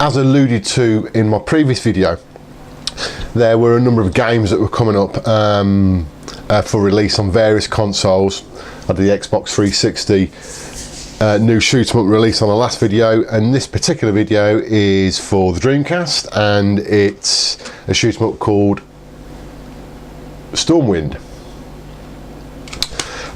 as alluded to in my previous video, there were a number of games that were coming up for release on various consoles. I did the Xbox 360 new shoot 'em up release on the last video, and this particular video is for the Dreamcast, and it's a shoot 'em up called Sturmwind.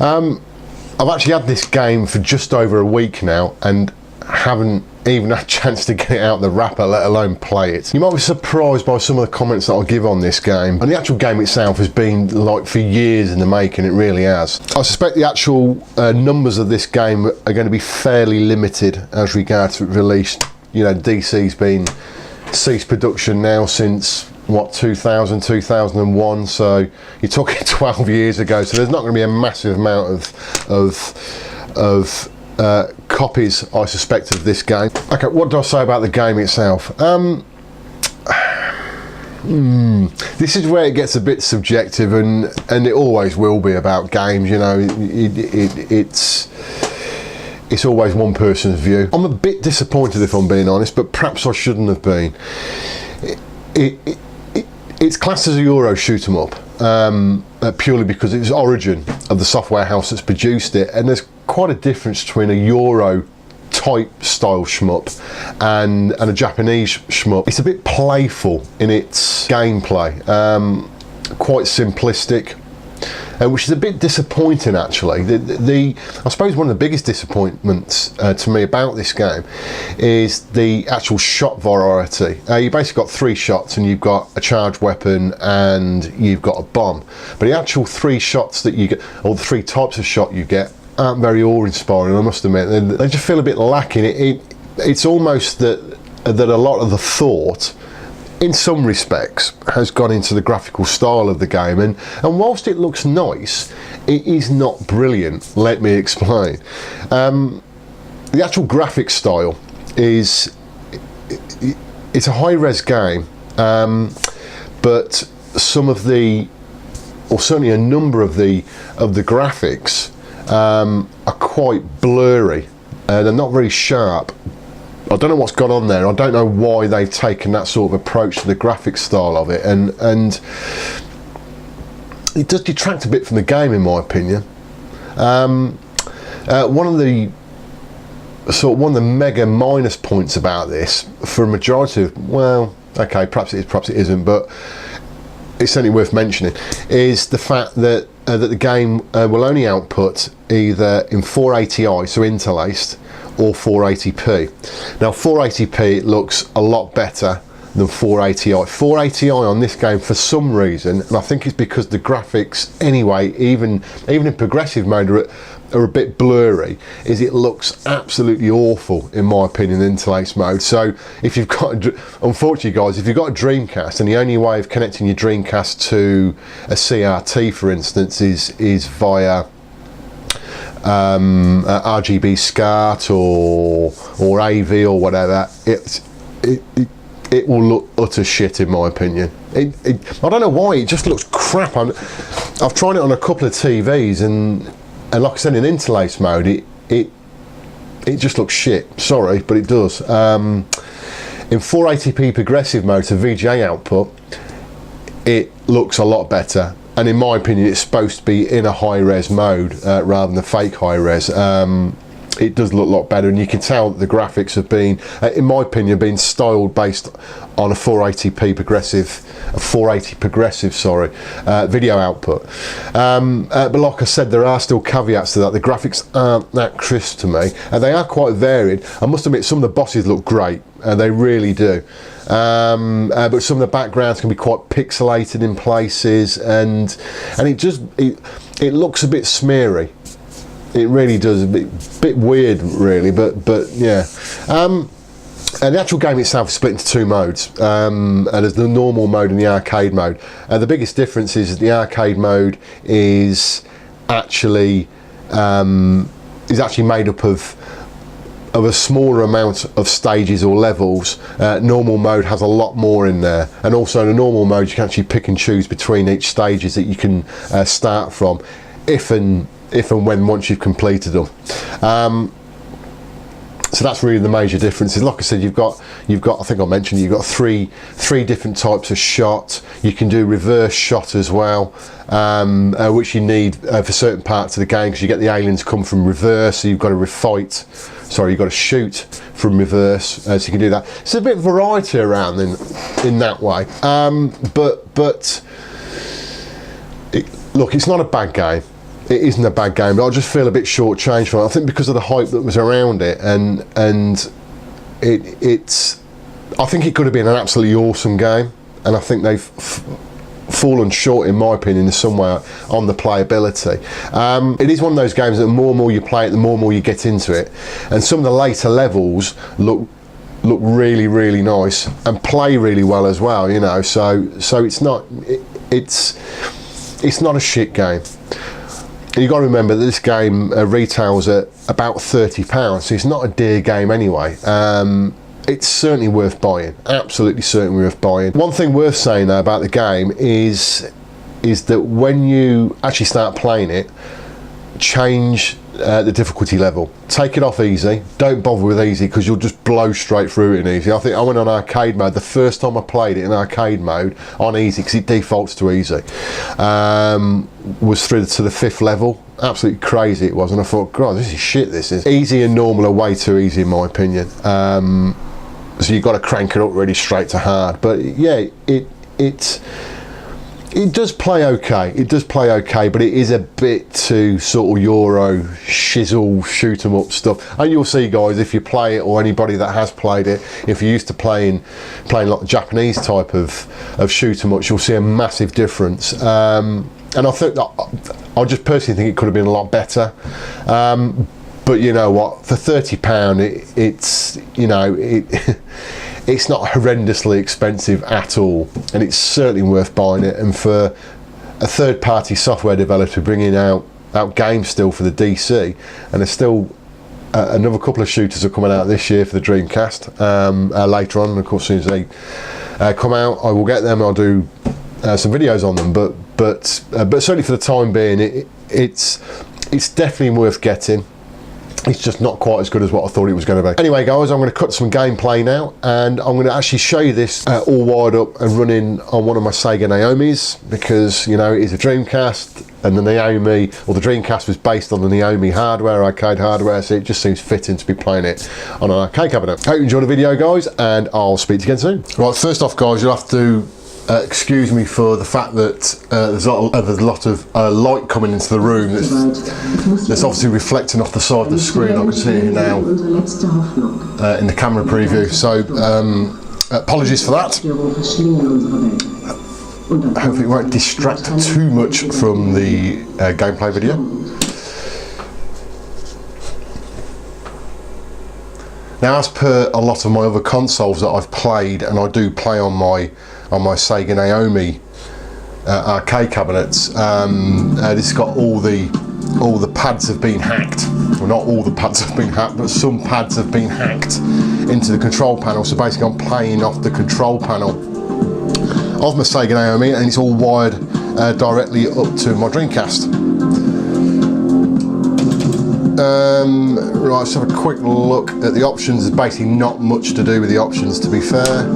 I've actually had this game for just over a week now and haven't even had a chance to get it out the wrapper, let alone play it. You might be surprised by some of the comments that I'll give on this game, and the actual game itself has been like for years in the making. It really has. I suspect the actual numbers of this game are going to be fairly limited as regards to release. You know, DC's been ceased production now since what, 2000, 2001, so you're talking 12 years ago, so there's not going to be a massive amount of copies, I suspect, of this game. Okay, what do I say about the game itself? This is where it gets a bit subjective, and it always will be about games, you know. It's always one person's view. I'm a bit disappointed, if I'm being honest, but perhaps I shouldn't have been. It's classed as a Euro shoot 'em up, purely because it's origin of the software house that's produced it, and there's quite a difference between a Euro type style shmup and a Japanese shmup. It's a bit playful in its gameplay, quite simplistic, which is a bit disappointing actually. I suppose one of the biggest disappointments to me about this game is the actual shot variety. You basically got 3 shots, and you've got a charged weapon and you've got a bomb, but the actual 3 shots that you get, or the 3 types of shot you get, aren't very awe-inspiring, I must admit. They just feel a bit lacking. It's almost that a lot of the thought, in some respects, has gone into the graphical style of the game, and whilst it looks nice, it is not brilliant. Let me explain. The actual graphic style it's a high-res game, but some of the, or certainly a number of the graphics are quite blurry. They're not very sharp. I don't know what's gone on there. I don't know why they've taken that sort of approach to the graphic style of it, and it does detract a bit from the game, in my opinion. One of the mega minus points about this, for a majority of, well, okay, perhaps it is, perhaps it isn't, but it's certainly worth mentioning, is the fact that the game will only output either in 480i, so interlaced, or 480p. Now 480p looks a lot better than 480i. 480i on this game, for some reason, and I think it's because the graphics anyway, even in progressive mode, are a bit blurry, is it looks absolutely awful in my opinion in interlaced mode. So if you've got, unfortunately guys, if you've got a Dreamcast and the only way of connecting your Dreamcast to a CRT, for instance, is via RGB SCART or AV or whatever, it will look utter shit in my opinion. I don't know why, it just looks crap. I've tried it on a couple of TVs, and like I said, in interlaced mode it just looks shit. Sorry, but it does. In 480p progressive mode to VGA output, it looks a lot better, and in my opinion it's supposed to be in a high-res mode rather than a fake high-res. It does look a lot better, and you can tell that the graphics have been, in my opinion, been styled based on a 480p progressive, video output. But like I said, there are still caveats to that. The graphics aren't that crisp to me, and they are quite varied. I must admit, some of the bosses look great, they really do. But some of the backgrounds can be quite pixelated in places, and it looks a bit smeary. It really does, a bit weird really, but yeah. And the actual game itself is split into 2 modes. There's the normal mode and the arcade mode. The biggest difference is that the arcade mode is actually made up of a smaller amount of stages or levels. Normal mode has a lot more in there, and also in the normal mode you can actually pick and choose between each stages that you can start from, if and when once you've completed them. So that's really the major differences. Like I said, you've got I think I mentioned you've got three different types of shot. You can do reverse shot as well, which you need for certain parts of the game, because you get the aliens come from reverse, so you've got you've got to shoot from reverse, so you can do that. It's a bit of variety around in that way, look, it's not a bad game. It isn't a bad game, but I just feel a bit shortchanged from it. I think because of the hype that was around it, and it's. I think it could have been an absolutely awesome game, and I think they've fallen short, in my opinion, in some way on the playability. It is one of those games that the more and more you play it, the more and more you get into it, and some of the later levels look really, really nice and play really well as well. You know, so it's not it's not a shit game. You've got to remember that this game retails at about £30, so it's not a dear game anyway. It's certainly worth buying, absolutely certainly worth buying. One thing worth saying though about the game is that when you actually start playing it, change the difficulty level. Take it off easy, don't bother with easy, because you'll just blow straight through it in easy. I think I went on arcade mode the first time I played it in arcade mode on easy, because it defaults to easy, was through to the 5th level. Absolutely crazy it was, and I thought, God, this is shit. This is easy and normal are way too easy in my opinion, so you've got to crank it up really straight to hard. But yeah, it does play okay. It does play okay, but it is a bit too sort of Euro shizzle shoot 'em up stuff. And you'll see, guys, if you play it, or anybody that has played it, if you're used to playing like the Japanese type of shoot 'em ups, you'll see a massive difference. And I think that I just personally think it could have been a lot better. But you know what? For £30, it's you know it's not horrendously expensive at all, and it's certainly worth buying it. And for a third-party software developer bringing out games still for the DC, and there's still another couple of shooters are coming out this year for the Dreamcast later on. And of course, as soon as they come out, I will get them. I'll do some videos on them. But certainly for the time being, it's definitely worth getting. It's just not quite as good as what I thought it was going to be. Anyway, guys, I'm going to cut some gameplay now, and I'm going to actually show you this all wired up and running on one of my Sega Naomis, because, you know, it is a Dreamcast, and the Naomi, or the Dreamcast, was based on the Naomi hardware, arcade hardware, so it just seems fitting to be playing it on an arcade cabinet. Hope you enjoyed the video, guys, and I'll speak to you again soon. Right, first off, guys, you'll have to excuse me for the fact that there's a lot of light coming into the room that's obviously reflecting off the side of the screen. I can see it now in the camera preview, so apologies for that. Hopefully it won't distract too much from the gameplay video. Now, as per a lot of my other consoles that I've played, and I do play on my Sega Naomi arcade cabinets, this has got all the pads have been hacked. Well, not all the pads have been hacked, but some pads have been hacked into the control panel. So basically, I'm playing off the control panel of my Sega Naomi, and it's all wired directly up to my Dreamcast. Right, let's have a quick look at the options. There's basically not much to do with the options, to be fair.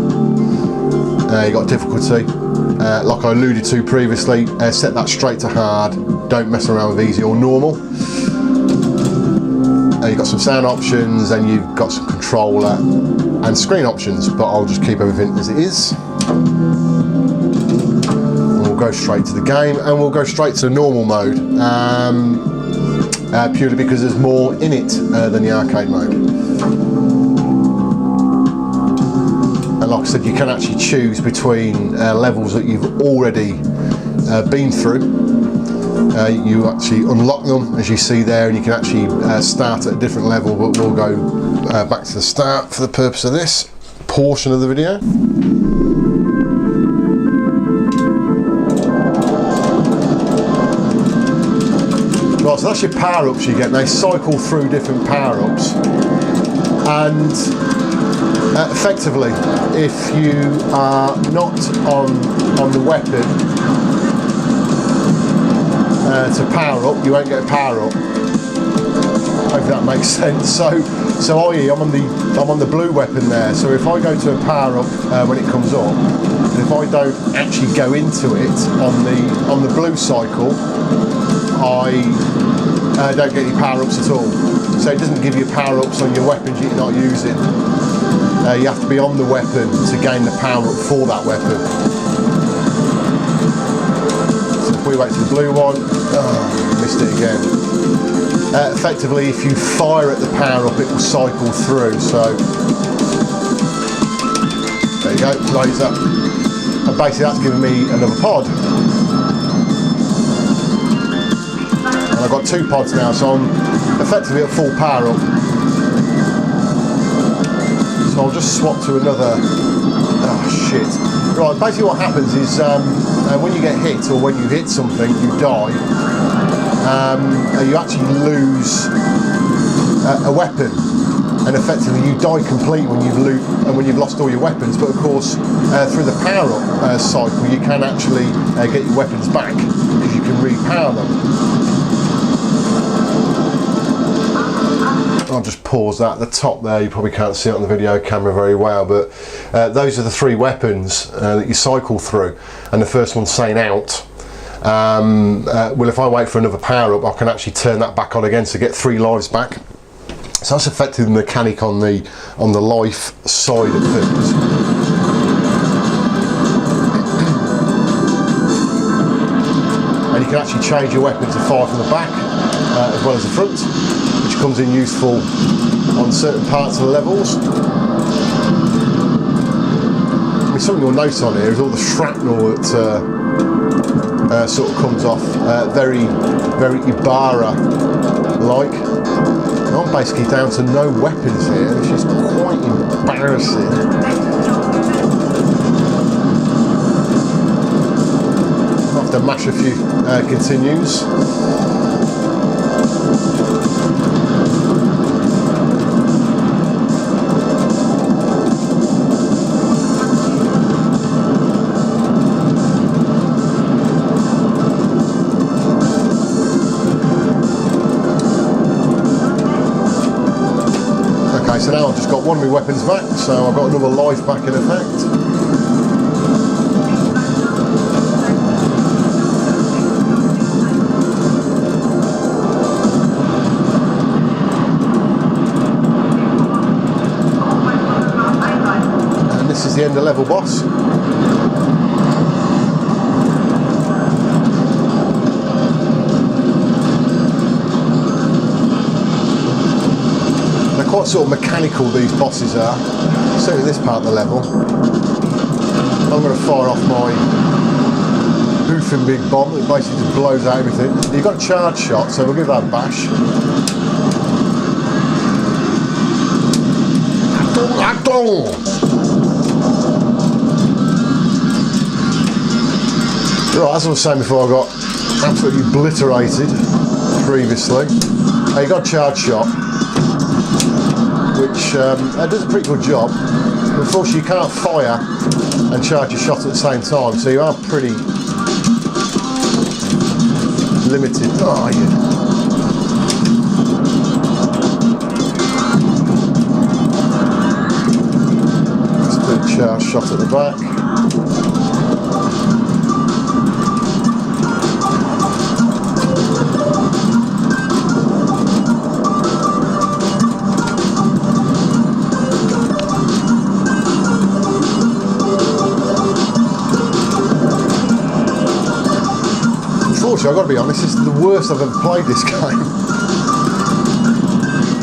You got difficulty, like I alluded to previously, set that straight to hard, don't mess around with easy or normal. You've got some sound options, and you've got some controller and screen options, but I'll just keep everything as it is. We'll go straight to the game, and we'll go straight to normal mode, purely because there's more in it than the arcade mode. And like I said, you can actually choose between levels that you've already been through. You actually unlock them, as you see there, and you can actually start at a different level, but we'll go back to the start for the purpose of this portion of the video. Right, so that's your power-ups you get. They cycle through different power-ups, and effectively, if you are not on the weapon to power up, you won't get a power up. Hope that makes sense. So So i.e. I'm on the blue weapon there, so if I go to a power up when it comes up, and if I don't actually go into it on the blue cycle, I don't get any power ups at all. So it doesn't give you power ups on your weapons you're not using. You have to be on the weapon to gain the power up for that weapon. So if we wait to the blue one, missed it again. Effectively, if you fire at the power up, it will cycle through. So there you go, laser. And basically, that's giving me another pod. And I've got 2 pods now, so I'm effectively at full power up. So I'll just swap to another. Oh shit! Right, basically what happens is when you get hit or when you hit something, you die. You actually lose a weapon, and effectively you die complete when you've lost all your weapons. But of course, through the power-up cycle, you can actually get your weapons back because you can repower them. I'll just pause that. At the top there, you probably can't see it on the video camera very well, but those are the 3 weapons that you cycle through, and the first one's saying out. Well, if I wait for another power up, I can actually turn that back on again to get 3 lives back. So that's effectively the mechanic on the life side of things. And you can actually change your weapon to fire from the back as well as the front, which comes in useful on certain parts of the levels. I mean, something you'll notice on here is all the shrapnel that sort of comes off, very Ibarra-like. I'm basically down to no weapons here, which is quite embarrassing. I'll have to mash a few continues. So now I've just got one of my weapons back, so I've got another life back in effect. And this is the end of level boss. Quite sort of mechanical, these bosses are, certainly this part of the level. I'm going to fire off my boofing big bomb that basically just blows out everything. You've got a charge shot, so we'll give that a bash. Right, as I was saying before, I got absolutely obliterated previously. You got a charge shot, which does a pretty good job. But unfortunately, you can't fire and charge your shot at the same time, so you are pretty limited. Oh, yeah. Let's do a charge shot at the back. I've got to be honest, this is the worst I've ever played this game.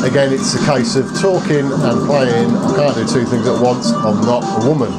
Again, it's a case of talking and playing. I can't do 2 things at once. I'm not a woman.